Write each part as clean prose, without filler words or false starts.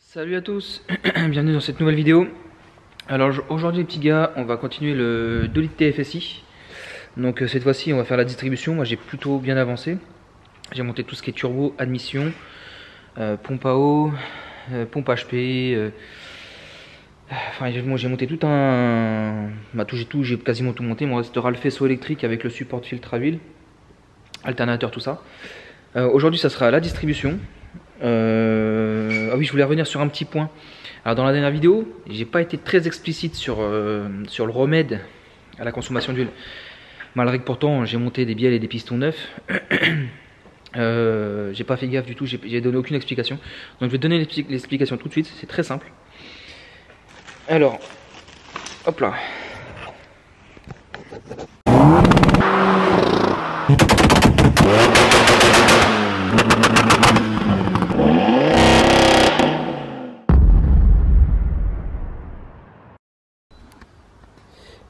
Salut à tous, bienvenue dans cette nouvelle vidéo. Alors aujourd'hui les petits gars, on va continuer le 2 litres TFSI. Donc cette fois-ci on va faire la distribution. Moi j'ai plutôt bien avancé. J'ai monté tout ce qui est turbo, admission, pompe à eau, pompe HP. Enfin j'ai monté tout un... j'ai quasiment tout monté. Il me restera le faisceau électrique avec le support de filtre à huile, alternateur, tout ça. Aujourd'hui ça sera la distribution. Ah oui, je voulais revenir sur un petit point. Alors dans la dernière vidéo, j'ai pas été très explicite sur le remède à la consommation d'huile. Malgré que pourtant j'ai monté des bielles et des pistons neufs. J'ai pas fait gaffe du tout, j'ai donné aucune explication. Donc je vais donner l'explication tout de suite, c'est très simple. Alors, hop là.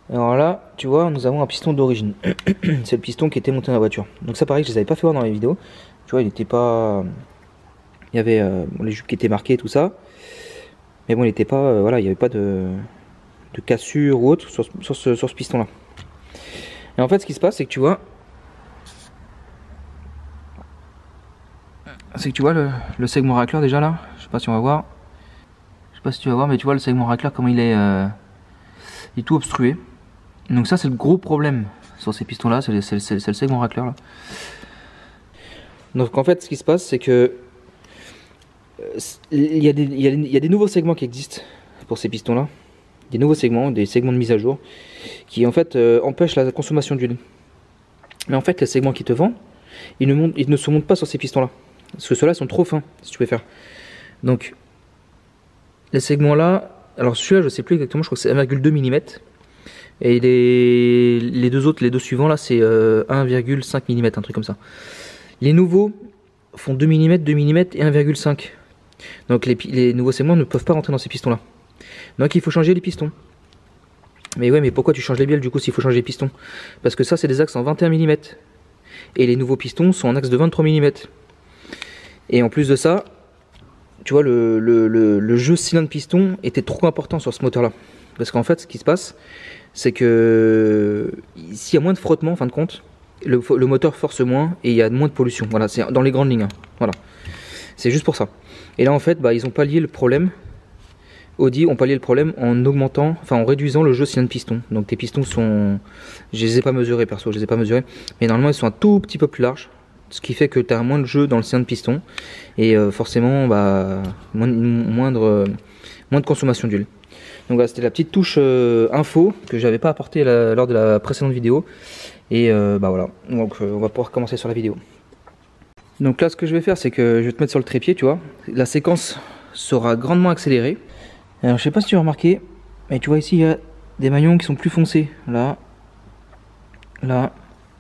Alors là, tu vois, nous avons un piston d'origine. C'est le piston qui était monté dans la voiture. Donc ça, pareil, je les avais pas fait voir dans les vidéos. Tu vois, il était pas... Il y avait les jupes qui étaient marquées, tout ça. Mais bon, il n'était pas... voilà, il n'y avait pas de cassure ou autre sur ce piston-là. Et en fait, ce qui se passe, c'est que tu vois... C'est que tu vois le segment racleur déjà là. Je sais pas si on va voir. Je sais pas si tu vas voir, mais tu vois le segment racleur, comment il est tout obstrué. Donc ça c'est le gros problème sur ces pistons là, c'est le segment racleur là. Donc en fait ce qui se passe c'est que il y a des nouveaux segments qui existent pour ces pistons là. Des nouveaux segments, des segments de mise à jour qui en fait empêchent la consommation d'huile. Mais en fait les segments qui te vendent, ils ne se montent pas sur ces pistons là. Parce que ceux-là sont trop fins si tu préfères. Donc les segments là, alors celui-là je sais plus exactement, je crois que c'est 1,2 mm. Et les deux autres, les deux suivants là, c'est 1,5 mm, un truc comme ça. Les nouveaux font 2 mm, 2 mm et 1,5. Donc les nouveaux segments ne peuvent pas rentrer dans ces pistons là. Donc il faut changer les pistons. Mais ouais, mais pourquoi tu changes les bielles du coup s'il faut changer les pistons? Parce que ça c'est des axes en 21 mm. Et les nouveaux pistons sont en axe de 23 mm. Et en plus de ça, tu vois, le jeu cylindre-piston était trop important sur ce moteur là. Parce qu'en fait ce qui se passe, c'est que s'il y a moins de frottement en fin de compte, le moteur force moins et il y a moins de pollution. Voilà, c'est dans les grandes lignes. Hein. Voilà, c'est juste pour ça. Et là en fait, ils ont pallié le problème. Audi ont pallié le problème en augmentant, en réduisant le jeu cylindre-piston. Donc tes pistons sont, je les ai pas mesurés perso, je les ai pas mesurés, mais normalement ils sont un tout petit peu plus larges. Ce qui fait que tu as moins de jeu dans le cylindre-piston et forcément moins de consommation d'huile. Donc voilà, c'était la petite touche info que j'avais pas apporté lors de la précédente vidéo. Et voilà, donc on va pouvoir commencer sur la vidéo. Donc là ce que je vais faire, c'est que je vais te mettre sur le trépied, tu vois. La séquence sera grandement accélérée. Alors je sais pas si tu as remarqué, mais tu vois ici il y a des maillons qui sont plus foncés. Là, là,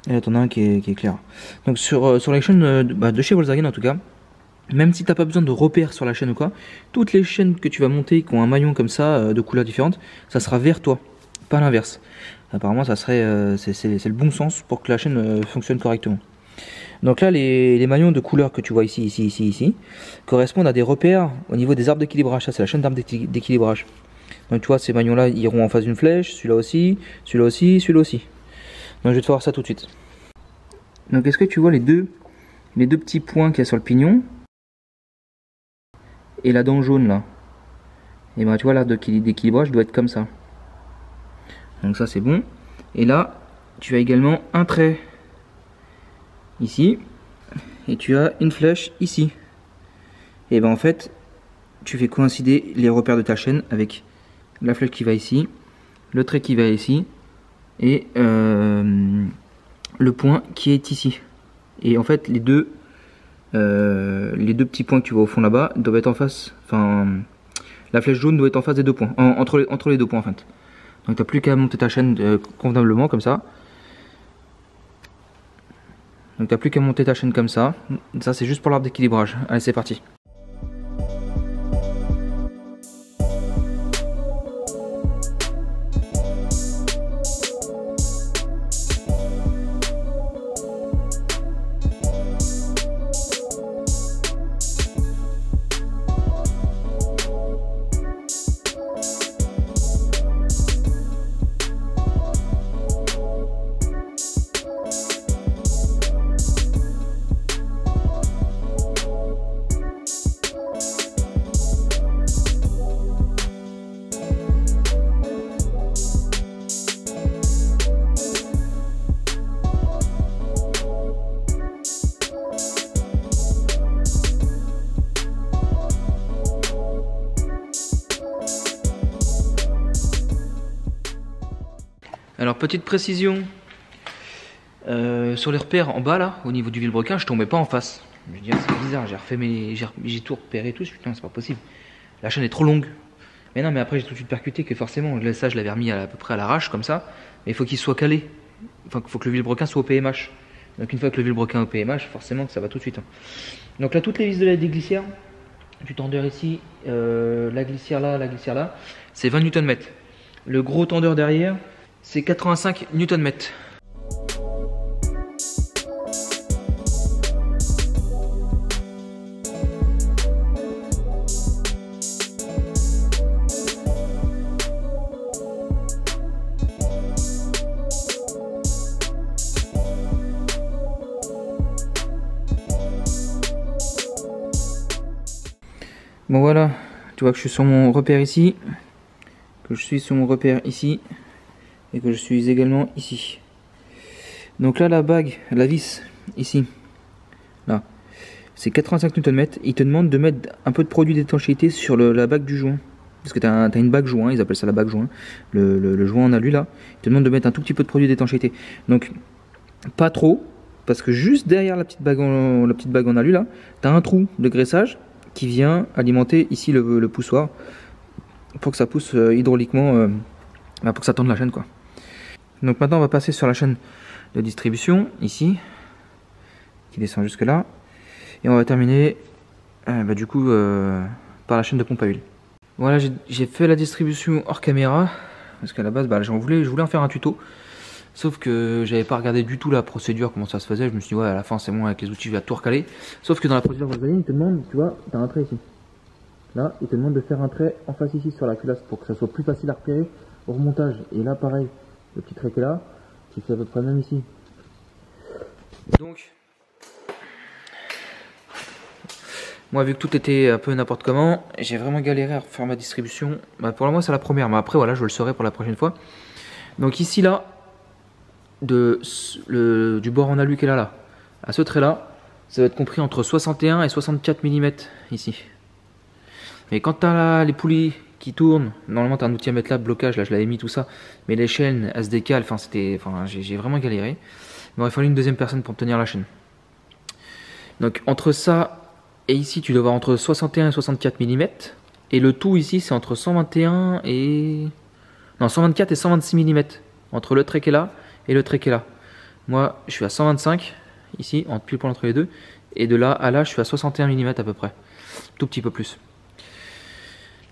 et là t'en as un qui est clair. Donc sur les chaînes de chez Volkswagen en tout cas, même si tu n'as pas besoin de repères sur la chaîne ou quoi, toutes les chaînes que tu vas monter qui ont un maillon comme ça, de couleurs différentes, ça sera vers toi, pas l'inverse. Apparemment, ça serait, c'est le bon sens pour que la chaîne fonctionne correctement. Donc là, les maillons de couleurs que tu vois ici, ici, correspondent à des repères au niveau des arbres d'équilibrage. Ça, c'est la chaîne d'arbres d'équilibrage. Donc tu vois, ces maillons-là iront en face d'une flèche, celui-là aussi, celui-là aussi, celui-là aussi. Donc je vais te voir ça tout de suite. Donc est-ce que tu vois les deux petits points qu'il y a sur le pignon? Et la dent jaune là, et tu vois l'arbre d'équilibrage doit être comme ça. Donc ça c'est bon. Et là tu as également un trait ici et tu as une flèche ici. Et en fait tu fais coïncider les repères de ta chaîne avec la flèche qui va ici, le trait qui va ici et le point qui est ici. Et en fait les deux petits points que tu vois au fond là-bas doivent être en face, la flèche jaune doit être en face des deux points, entre les deux points en fait. Donc tu n'as plus qu'à monter ta chaîne convenablement comme ça. Donc tu n'as plus qu'à monter ta chaîne comme ça. Ça c'est juste pour l'arbre d'équilibrage. Allez, c'est parti. Alors petite précision, sur les repères en bas là, au niveau du vilebrequin, je tombais pas en face. Je me dis, c'est bizarre, j'ai tout repéré et tout, putain c'est pas possible. La chaîne est trop longue. Mais non, mais après j'ai tout de suite percuté que forcément, ça je l'avais remis à peu près à l'arrache comme ça. Mais il faut qu'il soit calé. Enfin, il faut que le vilebrequin soit au PMH. Donc une fois que le vilebrequin est au PMH, forcément que ça va tout de suite. Donc là, toutes les vis de la glissière, du tendeur ici, la glissière là, c'est 20 Nm. Le gros tendeur derrière, c'est 85 Nm. Bon voilà, tu vois que je suis sur mon repère ici, que je suis sur mon repère ici, et que je suis également ici. Donc là la bague, la vis, ici, là, c'est 85 Nm. Il te demande de mettre un peu de produit d'étanchéité sur la bague du joint. Parce que tu as une bague joint, ils appellent ça la bague joint, le joint en alu là. Il te demande de mettre un tout petit peu de produit d'étanchéité. Donc pas trop, parce que juste derrière la petite bague en alu là, tu as un trou de graissage qui vient alimenter ici le poussoir pour que ça pousse hydrauliquement, pour que ça tende la chaîne quoi. Donc maintenant on va passer sur la chaîne de distribution ici qui descend jusque là et on va terminer du coup par la chaîne de pompe à huile. Voilà, j'ai fait la distribution hors caméra parce qu'à la base je voulais en faire un tuto. Sauf que j'avais pas regardé du tout la procédure, comment ça se faisait. Je me suis dit, ouais, à la fin, c'est bon, avec les outils, je vais tout recaler. Sauf que dans la procédure Volkswagen, il te demande, tu vois, tu as un trait ici. Là, il te demande de faire un trait en face ici sur la culasse pour que ça soit plus facile à repérer au remontage. Et là, pareil, le petit trait qui est là, tu fais à peu près même ici. Donc, moi, vu que tout était un peu n'importe comment, j'ai vraiment galéré à refaire ma distribution. Pour le moment, c'est la première, mais après, voilà, je le saurai pour la prochaine fois. Donc ici, là, du bord en alu qui est là à ce trait là, ça va être compris entre 61 et 64 mm ici. Mais quand tu as les poulies qui tournent, normalement tu as un outil à mettre là, blocage, là je l'avais mis tout ça, mais les chaînes elles se décalent, j'ai vraiment galéré. Il m'aurait fallu une deuxième personne pour me tenir la chaîne. Donc entre ça et ici tu dois avoir entre 61 et 64 mm, et le tout ici c'est entre 124 et 126 mm, entre le trait qui est là et le trait qui est là. Moi je suis à 125 ici, pile poil entre les deux, et de là à là je suis à 61 mm à peu près, tout petit peu plus.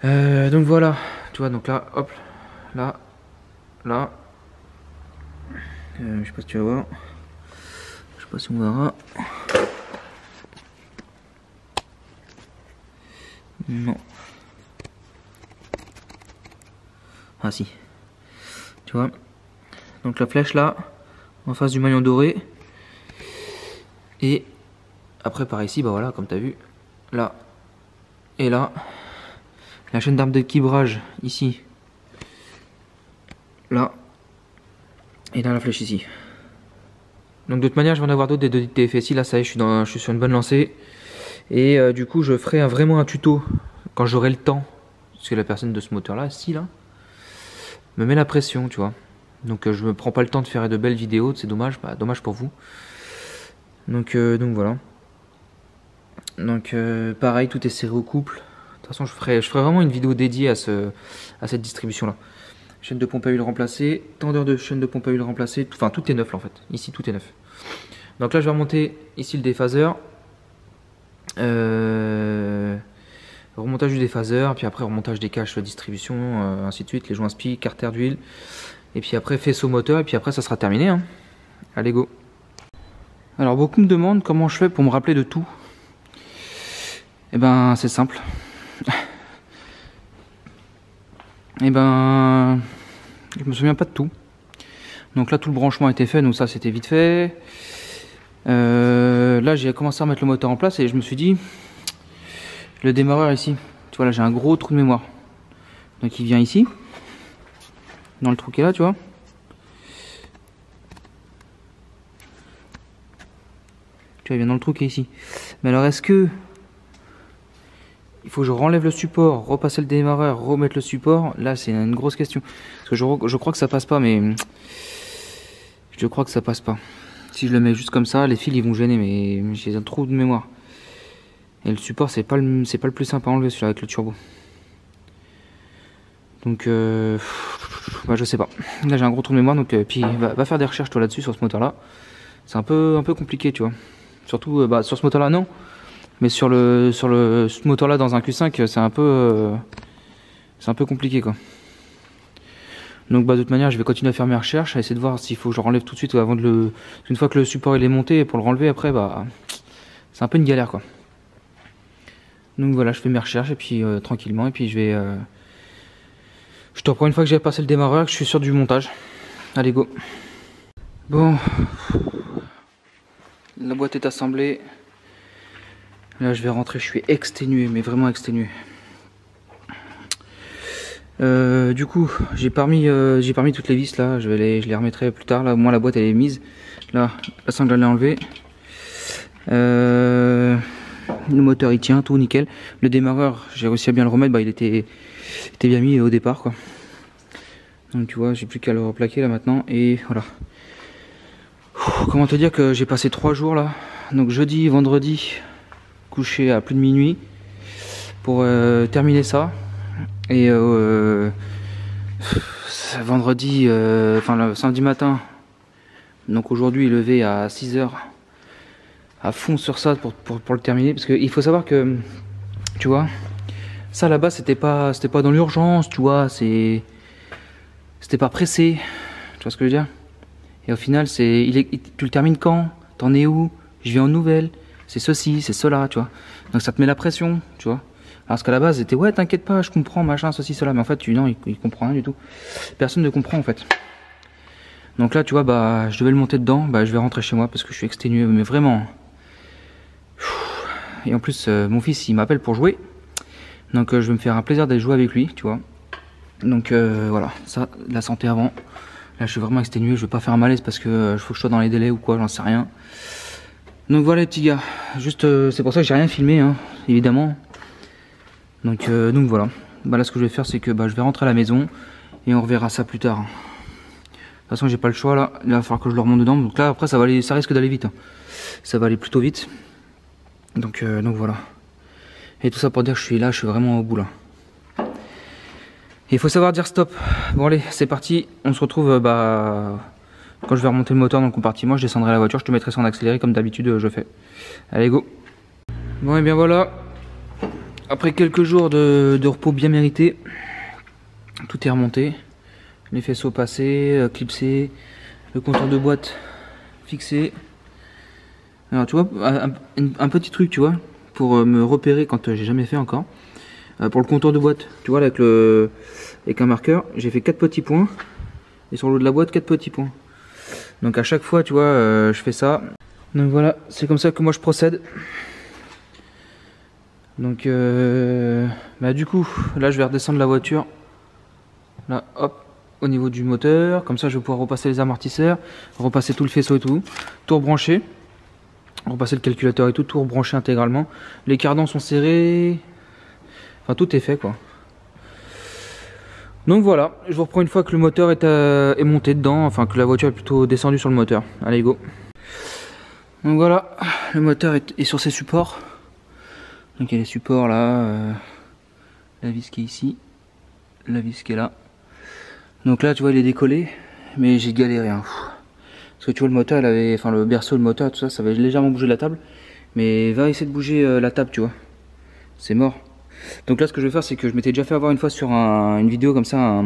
Donc voilà, tu vois, donc là, hop, là, je sais pas si tu vas voir, je sais pas si on verra. Non. Ah si, tu vois. Donc la flèche là, en face du maillon doré. Et après par ici, voilà, comme tu as vu, là et là. La chaîne d'arbre d'équilibrage ici. Là. Et là la flèche ici. Donc de toute manière je vais en avoir d'autres des TFSI. Là ça y est, je suis sur une bonne lancée. Et du coup je ferai vraiment un tuto quand j'aurai le temps. Parce que la personne de ce moteur là, me met la pression, tu vois. Donc je me prends pas le temps de faire de belles vidéos, c'est dommage, dommage pour vous. Donc voilà. Donc pareil, tout est serré au couple. De toute façon je ferai vraiment une vidéo dédiée à cette distribution là. Chaîne de pompe à huile remplacée, tendeur de chaîne de pompe à huile remplacée, enfin tout est neuf là en fait. Ici tout est neuf. Donc là je vais remonter ici le déphaseur. Remontage du déphaseur, puis après remontage des caches de distribution, ainsi de suite, les joints spi, carter d'huile, et puis après faisceau moteur, et puis après ça sera terminé, hein. Allez go. Alors beaucoup me demandent comment je fais pour me rappeler de tout. Et ben c'est simple. Et ben je me souviens pas de tout. Donc là tout le branchement a été fait, donc ça c'était vite fait. Là j'ai commencé à mettre le moteur en place et je me suis dit, le démarreur ici, tu vois là j'ai un gros trou de mémoire. Donc il vient ici, dans le trou qui est là, tu vois. Tu vois, il vient dans le trou qui est ici. Mais alors est-ce que il faut que je renlève le support, repasser le démarreur, remettre le support. Là, c'est une grosse question. Parce que je crois que ça passe pas, mais je crois que ça passe pas. Si je le mets juste comme ça, les fils ils vont gêner, mais j'ai un trou de mémoire. Et le support, c'est pas le plus simple à enlever celui-là avec le turbo. Donc, bah, je sais pas. Là, j'ai un gros trou de mémoire, donc puis va faire des recherches toi là-dessus sur ce moteur-là. C'est un peu compliqué, tu vois. Surtout, bah, sur ce moteur-là, non. Mais sur ce moteur-là dans un Q5, c'est un peu compliqué, quoi. Donc, bah, de toute manière, je vais continuer à faire mes recherches, à essayer de voir s'il faut que je renlève tout de suite avant de une fois que le support il est monté, pour le renlever après, bah, c'est un peu une galère, quoi. Donc voilà, je fais mes recherches et puis tranquillement, et puis je te reprends une fois que j'ai passé le démarreur, que je suis sûr du montage. Allez, go. Bon, la boîte est assemblée. Là, je vais rentrer, je suis exténué, mais vraiment exténué. Du coup, j'ai pas mis toutes les vis là, je les remettrai plus tard. Là, au moins la boîte elle est mise. Là, la sangle elle est enlevée. Le moteur il tient, tout nickel. Le démarreur, j'ai réussi à bien le remettre, bah, il était bien mis au départ, quoi. Donc tu vois, j'ai plus qu'à le replaquer là maintenant, et voilà. Comment te dire que j'ai passé 3 jours là, donc jeudi, vendredi, couché à plus de minuit pour terminer ça, et vendredi, enfin le samedi matin, donc aujourd'hui levé à 6 h à fond sur ça pour le terminer, parce qu'il faut savoir que, tu vois, ça là-bas c'était pas dans l'urgence, tu vois, c'était pas pressé, tu vois ce que je veux dire. Et au final, tu le termines quand? T'en es où? Je viens en nouvelle, c'est ceci, c'est cela, tu vois. Donc ça te met la pression, tu vois. Alors qu'à la base, c'était ouais, t'inquiète pas, je comprends, machin, ceci, cela. Mais en fait, non, il comprend rien du tout. Personne ne comprend en fait. Donc là, tu vois, bah, je devais le monter dedans, bah, je vais rentrer chez moi parce que je suis exténué, mais vraiment. Et en plus, mon fils, il m'appelle pour jouer. Donc je vais me faire un plaisir d'aller jouer avec lui, tu vois. Donc voilà, ça, la santé avant. Là, je suis vraiment exténué, je vais pas faire un malaise parce que faut que je sois dans les délais ou quoi, j'en sais rien. Donc voilà les petits gars, juste c'est pour ça que j'ai rien filmé, hein, évidemment. Donc voilà, bah, là ce que je vais faire c'est que bah, je vais rentrer à la maison et on reverra ça plus tard. De toute façon j'ai pas le choix là, il va falloir que je le remonte dedans. Donc là après ça risque d'aller vite, hein. Ça va aller plutôt vite. Donc voilà. Et tout ça pour dire que je suis là, je suis vraiment au bout là. Il faut savoir dire stop. Bon allez, c'est parti. On se retrouve bah, quand je vais remonter le moteur dans le compartiment. Je descendrai la voiture, je te mettrai ça en accéléré comme d'habitude je fais. Allez go. Bon et bien voilà. Après quelques jours de repos bien mérité, tout est remonté. Les faisceaux passés, clipsés, le compteur de boîte fixé. Alors tu vois, un petit truc tu vois, pour me repérer quand j'ai jamais fait encore. Pour le compteur de boîte, tu vois là, avec un marqueur, j'ai fait 4 petits points. Et sur le haut de la boîte, 4 petits points. Donc à chaque fois, tu vois, je fais ça. Donc voilà, c'est comme ça que moi je procède. Donc bah du coup, là je vais redescendre la voiture. Là, hop, au niveau du moteur. Comme ça, je vais pouvoir repasser les amortisseurs, repasser tout le faisceau et tout rebrancher. Repasser le calculateur et tout rebrancher intégralement. Les cardans sont serrés. Enfin, tout est fait, quoi. Donc voilà, je vous reprends une fois que le moteur est monté dedans, enfin que la voiture est plutôt descendue sur le moteur. Allez, go. Donc voilà, le moteur est sur ses supports. Donc il y a les supports là, la vis qui est ici, la vis qui est là. Donc là, tu vois, il est décollé, mais j'ai galéré, hein. Parce que tu vois, le moteur, enfin le berceau, le moteur, tout ça, ça avait légèrement bougé la table. Mais va essayer de bouger la table, tu vois. C'est mort. Donc là ce que je vais faire c'est que je m'étais déjà fait avoir une fois sur une vidéo comme ça,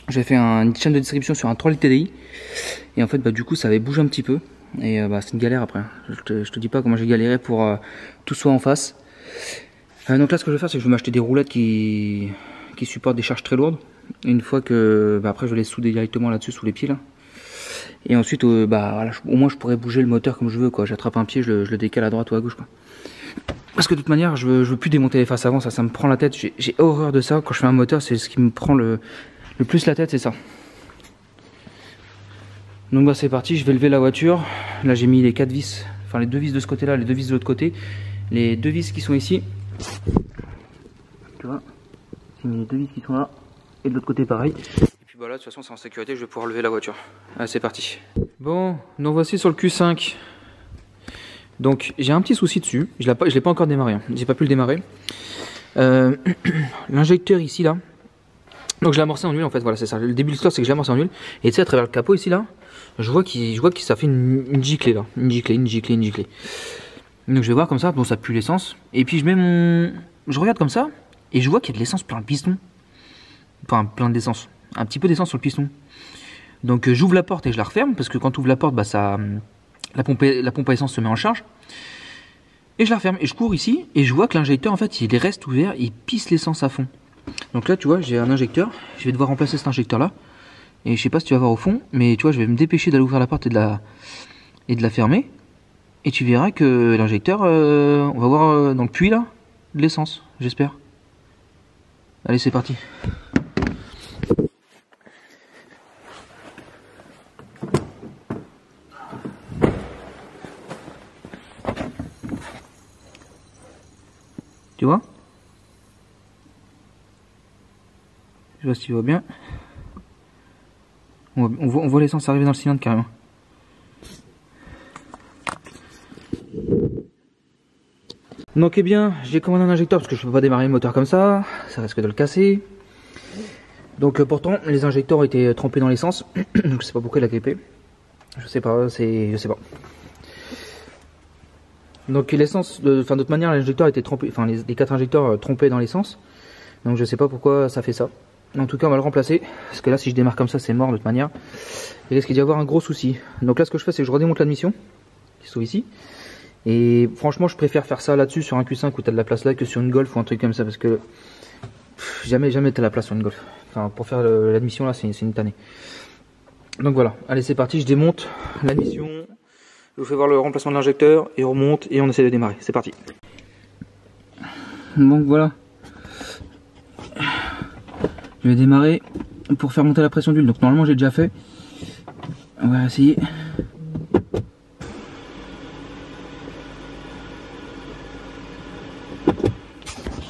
j'avais fait une chaîne de distribution sur un 3 litres TDI et en fait bah, du coup ça avait bougé un petit peu et bah, c'est une galère après, je te dis pas comment j'ai galéré pour tout soit en face. Donc là ce que je vais faire c'est que je vais m'acheter des roulettes qui supportent des charges très lourdes et une fois que bah, après je vais les souder directement là dessus sous les pieds là. Et ensuite bah, voilà, au moins je pourrais bouger le moteur comme je veux quoi, j'attrape un pied, je le décale à droite ou à gauche quoi. Parce que de toute manière, je veux plus démonter les faces avant, ça me prend la tête. J'ai horreur de ça. Quand je fais un moteur, c'est ce qui me prend le plus la tête, c'est ça. Donc bah c'est parti, je vais lever la voiture. Là j'ai mis les 4 vis, enfin les 2 vis de ce côté-là, les 2 vis de l'autre côté. Les 2 vis qui sont ici. Tu vois, j'ai mis les deux vis qui sont là. Et de l'autre côté pareil. Et puis bah là de toute façon c'est en sécurité, je vais pouvoir lever la voiture. Allez c'est parti. Bon, nous voici sur le Q5. Donc j'ai un petit souci dessus. Je l'ai pas encore démarré. Hein. J'ai pas pu le démarrer. L'injecteur ici là. Donc je l'ai amorcé en huile en fait. Voilà c'est ça. Le début de l'histoire c'est que je l'ai amorcé en huile. Et tu sais à travers le capot ici là, je vois que ça fait une giclée là. Une giclée. Donc je vais voir comme ça. Bon ça pue l'essence. Et puis je regarde comme ça et je vois qu'il y a de l'essence plein le piston. Enfin plein d'essence, un petit peu d'essence sur le piston. Donc j'ouvre la porte et je la referme parce que quand tu ouvres la porte, bah, la pompe à essence se met en charge. Et je la referme et je cours ici et je vois que l'injecteur en fait il reste ouvert, il pisse l'essence à fond. Donc là tu vois j'ai un injecteur, je vais devoir remplacer cet injecteur là. Et je sais pas si tu vas voir au fond, mais tu vois je vais me dépêcher d'aller ouvrir la porte et de la fermer. Et tu verras que l'injecteur, on va voir dans le puits là, de l'essence, j'espère. Allez c'est parti. Tu vois? Je vois si tu vois bien. On voit l'essence arriver dans le cylindre carrément. Donc eh bien, j'ai commandé un injecteur parce que je peux pas démarrer le moteur comme ça risque de le casser. Donc pourtant, les injecteurs ont été trempés dans l'essence. Donc je sais pas pourquoi il a grippé. Je sais pas. Donc l'essence, de toute manière, l'injecteur a été trempé, enfin les 4 injecteurs trempés dans l'essence. Donc je sais pas pourquoi ça fait ça. En tout cas, on va le remplacer parce que là, si je démarre comme ça, c'est mort de toute manière. Il risque d'y avoir un gros souci. Donc là, ce que je fais, c'est que je redémonte l'admission qui se trouve ici. Et franchement, je préfère faire ça là-dessus sur un Q5 où t'as de la place là que sur une Golf ou un truc comme ça parce que jamais t'as la place sur une Golf. Enfin, pour faire l'admission là, c'est une tannée. Donc voilà, allez, c'est parti. Je démonte l'admission. Je vous fais voir le remplacement de l'injecteur et on remonte et on essaie de démarrer. C'est parti. Donc voilà. Je vais démarrer pour faire monter la pression d'huile. Donc normalement j'ai déjà fait. On va essayer.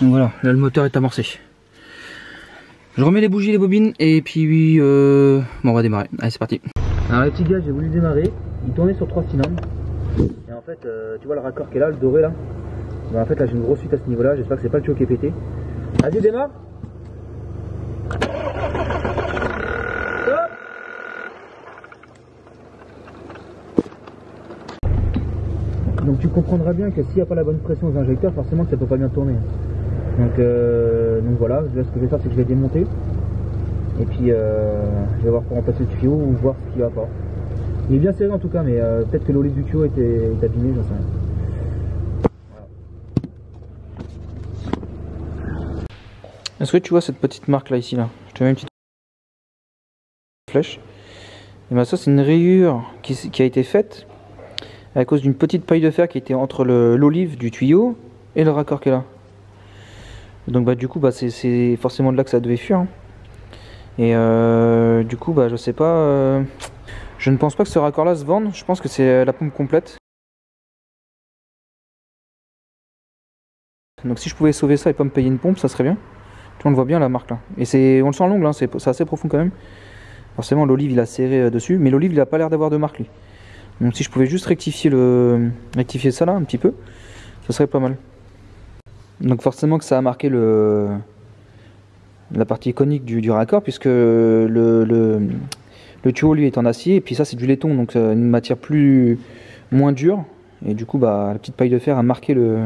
Donc voilà, là le moteur est amorcé. Je remets les bougies, les bobines et puis bon, on va démarrer. Allez c'est parti. Alors les petits gars, j'ai voulu démarrer. Il tournait sur 3 cylindres. Et en fait, tu vois le raccord qui est là, le doré là. Ben, en fait là j'ai une grosse fuite à ce niveau là. J'espère que c'est pas le tuyau qui est pété. Vas-y démarre. Donc tu comprendras bien que s'il n'y a pas la bonne pression aux injecteurs, forcément ça peut pas bien tourner. Donc voilà, là, ce que je vais faire c'est que je vais démonter. Et puis je vais voir pour remplacer le tuyau ou voir ce qu'il va pas. Il est bien serré en tout cas, mais peut-être que l'olive du tuyau est abîmée, j'en sais rien. Voilà. Est-ce que tu vois cette petite marque là ici là? Je te mets une petite flèche. Et ben ça c'est une rayure qui a été faite à cause d'une petite paille de fer qui était entre l'olive du tuyau et le raccord qui est là. Donc bah du coup bah c'est forcément de là que ça devait fuir. Hein. Et du coup bah je sais pas. Je ne pense pas que ce raccord là se vende. Je pense que c'est la pompe complète. Donc si je pouvais sauver ça et pas me payer une pompe, ça serait bien. Tu vois, on le voit bien la marque là. Et on le sent en l'ongle, hein, c'est assez profond quand même. Forcément l'olive il a serré dessus, mais l'olive il a pas l'air d'avoir de marque lui. Donc si je pouvais juste rectifier ça là un petit peu, ce serait pas mal. Donc forcément que ça a marqué la partie conique du raccord, puisque le tuyau lui est en acier, et puis ça c'est du laiton, donc une matière moins dure, et du coup bah la petite paille de fer a marqué le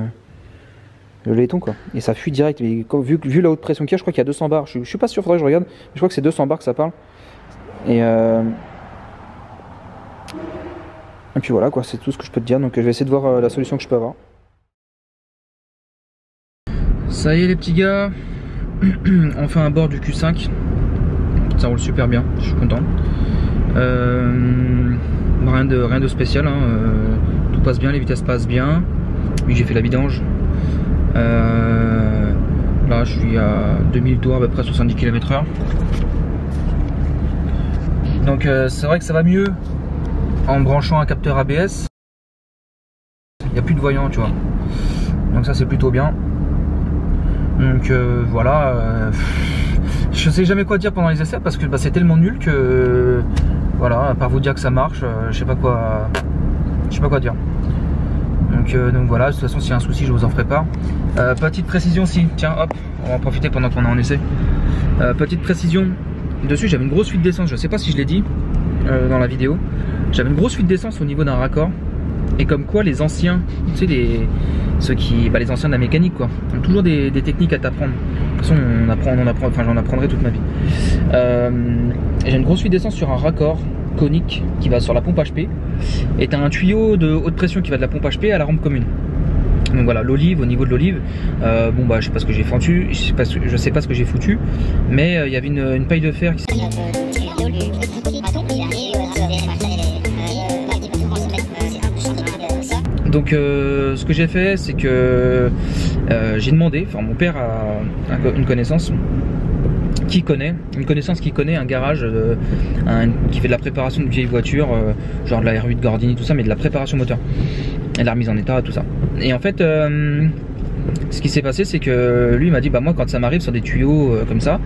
laiton quoi, et ça fuit direct. Et vu la haute pression qu'il y a, je crois qu'il y a 200 bars, je suis pas sûr, faudrait que je regarde, mais je crois que c'est 200 bars que ça parle. Et puis voilà quoi, c'est tout ce que je peux te dire, donc je vais essayer de voir la solution que je peux avoir. Ça y est les petits gars, on fait un bord du Q5, ça roule super bien, je suis content. Rien de spécial, hein. Tout passe bien, les vitesses passent bien. Oui, j'ai fait la vidange. Là je suis à 2000 tours, à peu près 70 km/h. Donc c'est vrai que ça va mieux en branchant un capteur ABS. Il n'y a plus de voyant, tu vois. Donc ça c'est plutôt bien. Donc voilà, je sais jamais quoi dire pendant les essais parce que c'est tellement nul que voilà, à part vous dire que ça marche, je sais pas quoi dire. Donc voilà, de toute façon s'il y a un souci je vous en ferai part. Petite précision si, tiens hop, on va en profiter pendant qu'on est en essai. Petite précision, dessus j'avais une grosse fuite d'essence, je sais pas si je l'ai dit dans la vidéo. J'avais une grosse fuite d'essence au niveau d'un raccord. Et comme quoi les anciens, tu sais les anciens de la mécanique quoi, ont toujours des techniques à t'apprendre. De toute façon on apprend, enfin j'en apprendrai toute ma vie. J'ai une grosse fuite d'essence sur un raccord conique qui va sur la pompe HP. Et t'as un tuyau de haute pression qui va de la pompe HP à la rampe commune. Donc voilà, l'olive, au niveau de l'olive, bon bah je sais pas ce que j'ai foutu, je sais pas ce que j'ai foutu, mais il y avait une paille de fer qui donc ce que j'ai fait c'est que j'ai demandé, enfin mon père a une connaissance qui connaît un garage qui fait de la préparation de vieilles voitures, genre de la R8 Gordini tout ça, mais de la préparation moteur et de la remise en état tout ça. Et en fait ce qui s'est passé c'est que lui m'a dit bah moi quand ça m'arrive sur des tuyaux comme ça,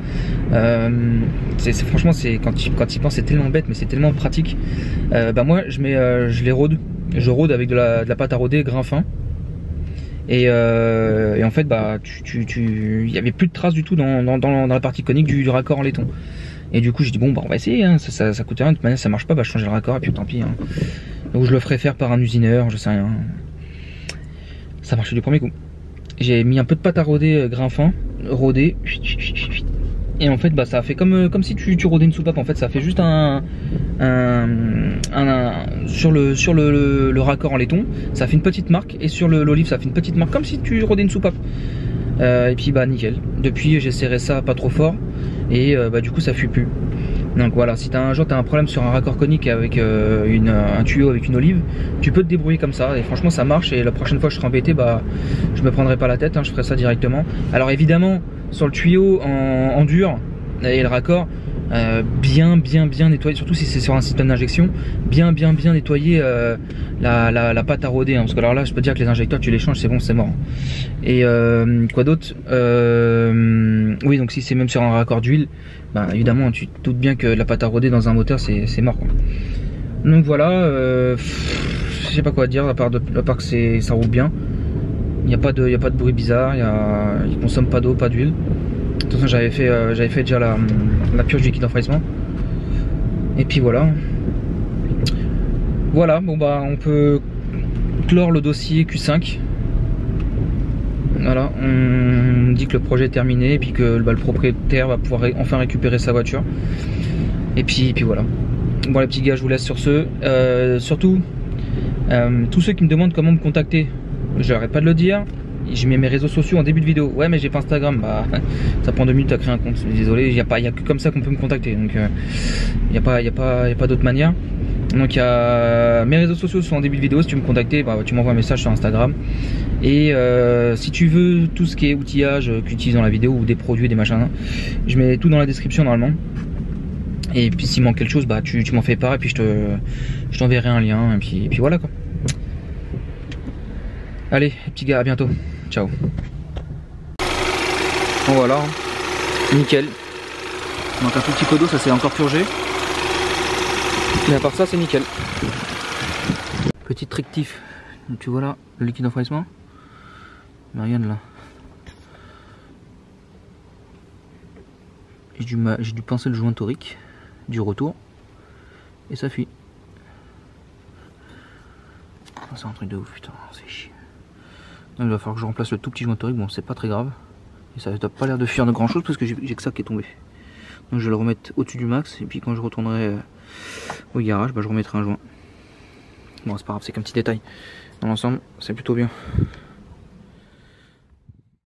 franchement c'est quand il pense c'est tellement bête mais c'est tellement pratique. Bah moi je les rôde. Je rôde avec de la pâte à rôder grain fin. Et en fait bah il y avait plus de traces du tout dans la partie conique du raccord en laiton. Et du coup j'ai dit bon bah on va essayer hein, ça coûte rien, de toute manière ça marche pas, bah je change le raccord et puis tant pis hein. Donc je le ferai faire par un usineur, je sais rien. Ça marchait du premier coup. J'ai mis un peu de pâte à rôder grain fin, rôdé. Et en fait bah ça a fait comme si tu rôdais une soupape. En fait ça fait juste sur le raccord en laiton ça fait une petite marque, et sur l'olive ça fait une petite marque comme si tu rôdais une soupape. Et puis bah nickel. Depuis j'ai serré ça pas trop fort et bah du coup ça fuit plus. Donc voilà, si un jour t'as un problème sur un raccord conique avec un tuyau avec une olive, tu peux te débrouiller comme ça et franchement ça marche. Et la prochaine fois que je serai embêté, bah je me prendrai pas la tête hein, je ferai ça directement. Alors évidemment sur le tuyau en dur et le raccord, bien nettoyer, surtout si c'est sur un système d'injection, bien nettoyer la pâte à rôder hein, parce que alors là je peux te dire que les injecteurs tu les changes, c'est bon, c'est mort. Et quoi d'autre, oui donc si c'est même sur un raccord d'huile, bah évidemment tu te doutes bien que la pâte à rôder dans un moteur c'est mort quoi. Donc voilà, je sais pas quoi dire à part que ça roule bien. Il n'y a pas de bruit bizarre, il consomme pas d'eau, pas d'huile. De toute façon j'avais fait déjà la purge du liquide d'enfraîchissement. Et puis voilà. Voilà, bon bah on peut clore le dossier Q5. Voilà, on dit que le projet est terminé et puis que bah, le propriétaire va pouvoir enfin récupérer sa voiture. Et puis voilà. Bon les petits gars, je vous laisse sur ce. Surtout, tous ceux qui me demandent comment me contacter, j'arrête pas de le dire. Je mets mes réseaux sociaux en début de vidéo. Ouais mais j'ai pas Instagram, bah ça prend 2 minutes à créer un compte. Désolé, il y a que comme ça qu'on peut me contacter. Donc il y a pas d'autre manière. Donc mes réseaux sociaux sont en début de vidéo. Si tu veux me contacter, bah, tu m'envoies un message sur Instagram. Et si tu veux tout ce qui est outillage qu'utilise dans la vidéo ou des produits, des machins, je mets tout dans la description normalement. Et puis s'il manque quelque chose, bah tu m'en fais part et puis je t'enverrai un lien et puis voilà quoi. Allez les petits gars, à bientôt. Ciao. Bon voilà, nickel. Donc un tout petit peu d'eau, ça s'est encore purgé. Mais à part ça, c'est nickel. Petit trictif. Donc tu vois là, le liquide d'enfraîchissement. Mais regarde là. J'ai dû pincer le joint torique du retour. Et ça fuit. C'est un truc de ouf, putain, c'est chiant. Donc il va falloir que je remplace le tout petit joint torique, bon c'est pas très grave. Et ça n'a pas l'air de fuir de grand chose parce que j'ai que ça qui est tombé. Donc je vais le remettre au-dessus du max et puis quand je retournerai au garage, bah, je remettrai un joint. Bon c'est pas grave, c'est qu'un petit détail. Dans l'ensemble, c'est plutôt bien.